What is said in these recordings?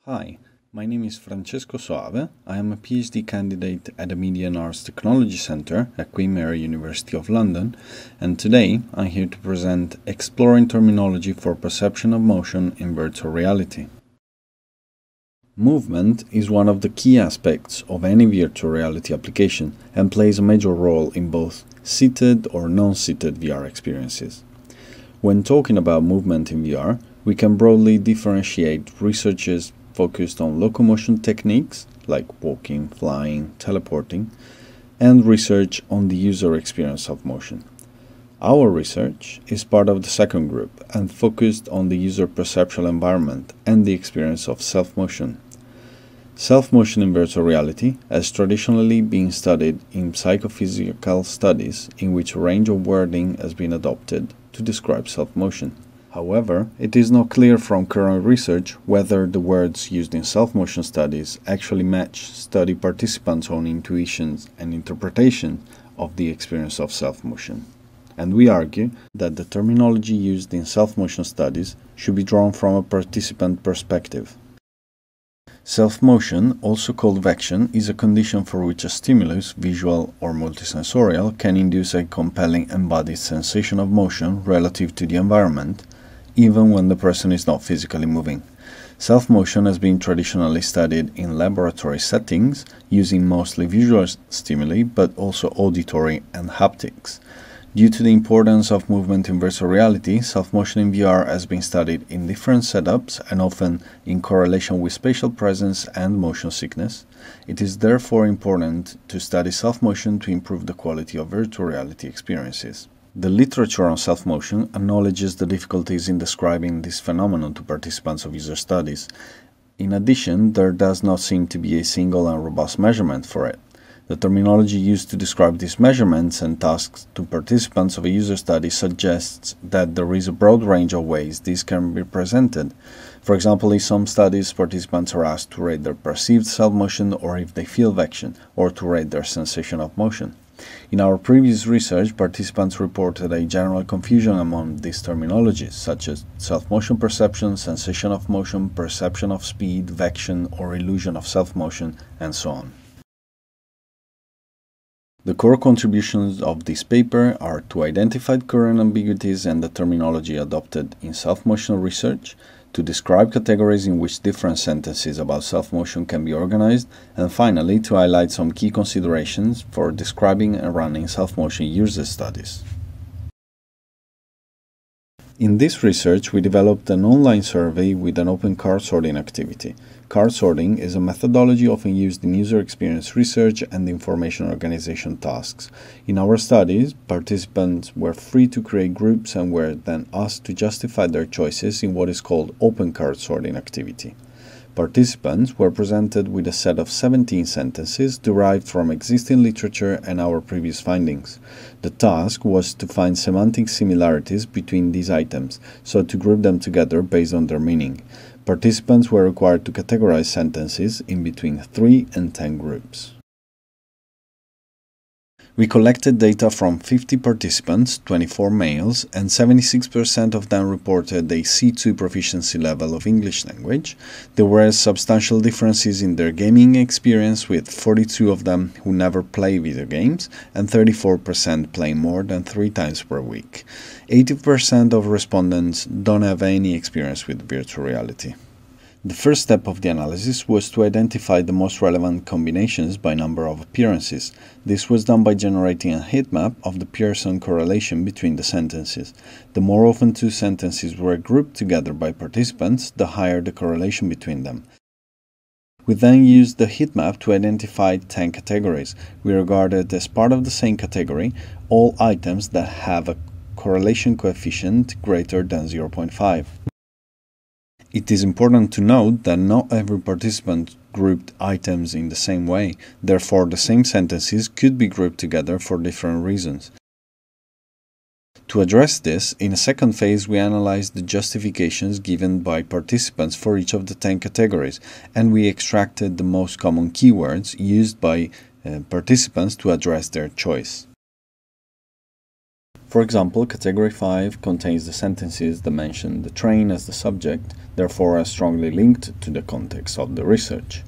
Hi, my name is Francesco Soave. I am a PhD candidate at the Media and Arts Technology Centre at Queen Mary University of London, and today I'm here to present Exploring Terminology for Perception of Motion in Virtual Reality. Movement is one of the key aspects of any virtual reality application and plays a major role in both seated or non-seated VR experiences. When talking about movement in VR, we can broadly differentiate researchers focused on locomotion techniques like walking, flying, teleporting, and research on the user experience of motion. Our research is part of the second group and focused on the user perceptual environment and the experience of self-motion. Self-motion in virtual reality has traditionally been studied in psychophysical studies in which a range of wording has been adopted to describe self-motion. However, it is not clear from current research whether the words used in self-motion studies actually match study participants' own intuitions and interpretation of the experience of self-motion. And we argue that the terminology used in self-motion studies should be drawn from a participant perspective. Self-motion, also called vection, is a condition for which a stimulus, visual or multisensorial, can induce a compelling embodied sensation of motion relative to the environment, even when the person is not physically moving. Self-motion has been traditionally studied in laboratory settings, using mostly visual stimuli, but also auditory and haptics. Due to the importance of movement in virtual reality, self-motion in VR has been studied in different setups and often in correlation with spatial presence and motion sickness. It is therefore important to study self-motion to improve the quality of virtual reality experiences. The literature on self-motion acknowledges the difficulties in describing this phenomenon to participants of user studies. In addition, there does not seem to be a single and robust measurement for it. The terminology used to describe these measurements and tasks to participants of a user study suggests that there is a broad range of ways these can be presented. For example, in some studies, participants are asked to rate their perceived self-motion or if they feel vection, or to rate their sensation of motion. In our previous research, participants reported a general confusion among these terminologies, such as self-motion perception, sensation of motion, perception of speed, vection, or illusion of self-motion, and so on. The core contributions of this paper are to identify current ambiguities and the terminology adopted in self-motion research, to describe categories in which different sentences about self-motion can be organized, and finally to highlight some key considerations for describing and running self-motion user studies. In this research, we developed an online survey with an open card sorting activity. Card sorting is a methodology often used in user experience research and information organization tasks. In our studies, participants were free to create groups and were then asked to justify their choices in what is called open card sorting activity. Participants were presented with a set of 17 sentences derived from existing literature and our previous findings. The task was to find semantic similarities between these items, so to group them together based on their meaning. Participants were required to categorize sentences in between 3 and 10 groups. We collected data from 50 participants, 24 males, and 76% of them reported a C2 proficiency level of English language. There were substantial differences in their gaming experience, with 42 of them who never play video games and 34% playing more than 3 times per week. 80% of respondents don't have any experience with virtual reality. The first step of the analysis was to identify the most relevant combinations by number of appearances. This was done by generating a heat map of the Pearson correlation between the sentences. The more often two sentences were grouped together by participants, the higher the correlation between them. We then used the heat map to identify 10 categories. We regarded as part of the same category all items that have a correlation coefficient greater than 0.5. It is important to note that not every participant grouped items in the same way, therefore the same sentences could be grouped together for different reasons. To address this, in a second phase we analyzed the justifications given by participants for each of the 10 categories, and we extracted the most common keywords used by participants to address their choice. For example, Category 5 contains the sentences that mention the train as the subject, therefore are strongly linked to the context of the research.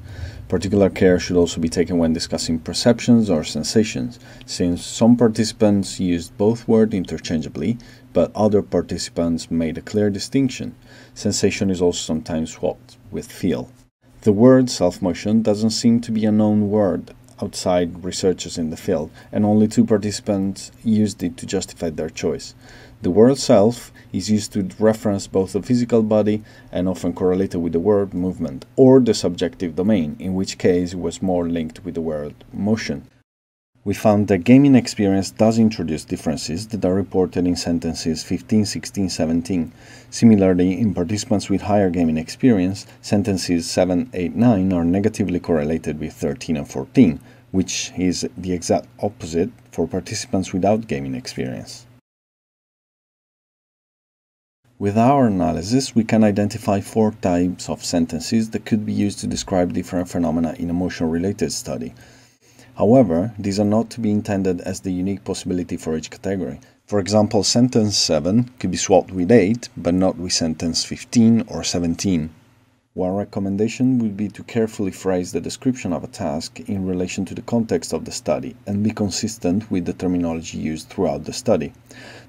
Particular care should also be taken when discussing perceptions or sensations, since some participants used both words interchangeably, but other participants made a clear distinction. Sensation is also sometimes swapped with feel. The word self-motion doesn't seem to be a known word outside researchers in the field, and only 2 participants used it to justify their choice. The word self is used to reference both the physical body and often correlated with the word movement, or the subjective domain, in which case it was more linked with the word motion. We found that gaming experience does introduce differences that are reported in sentences 15, 16, 17. Similarly, in participants with higher gaming experience, sentences 7, 8, 9 are negatively correlated with 13 and 14, which is the exact opposite for participants without gaming experience. With our analysis, we can identify 4 types of sentences that could be used to describe different phenomena in a motion-related study. However, these are not to be intended as the unique possibility for each category. For example, sentence 7 could be swapped with 8, but not with sentence 15 or 17. One recommendation would be to carefully phrase the description of a task in relation to the context of the study and be consistent with the terminology used throughout the study.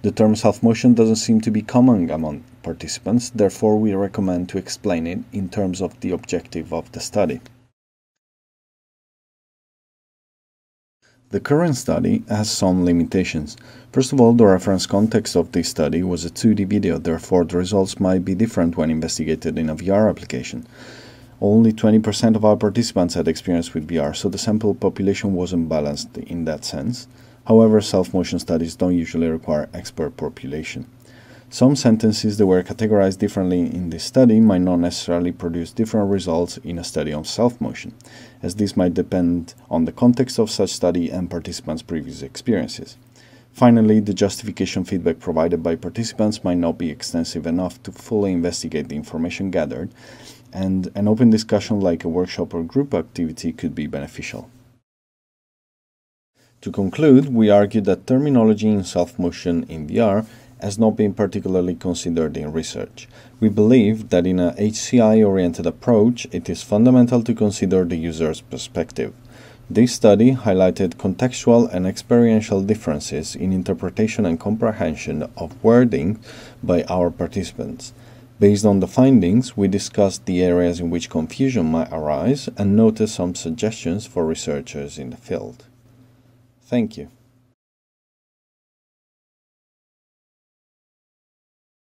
The term self-motion doesn't seem to be common among participants, therefore we recommend to explain it in terms of the objective of the study. The current study has some limitations. First of all, the reference context of this study was a 2D video, therefore the results might be different when investigated in a VR application. Only 20% of our participants had experience with VR, so the sample population wasn't balanced in that sense. However, self-motion studies don't usually require expert population. Some sentences that were categorized differently in this study might not necessarily produce different results in a study on self-motion, as this might depend on the context of such study and participants' previous experiences. Finally, the justification feedback provided by participants might not be extensive enough to fully investigate the information gathered, and an open discussion like a workshop or group activity could be beneficial. To conclude, we argue that terminology in self-motion in VR has not been particularly considered in research. We believe that in a HCI-oriented approach, it is fundamental to consider the user's perspective. This study highlighted contextual and experiential differences in interpretation and comprehension of wording by our participants. Based on the findings, we discussed the areas in which confusion might arise and noted some suggestions for researchers in the field. Thank you.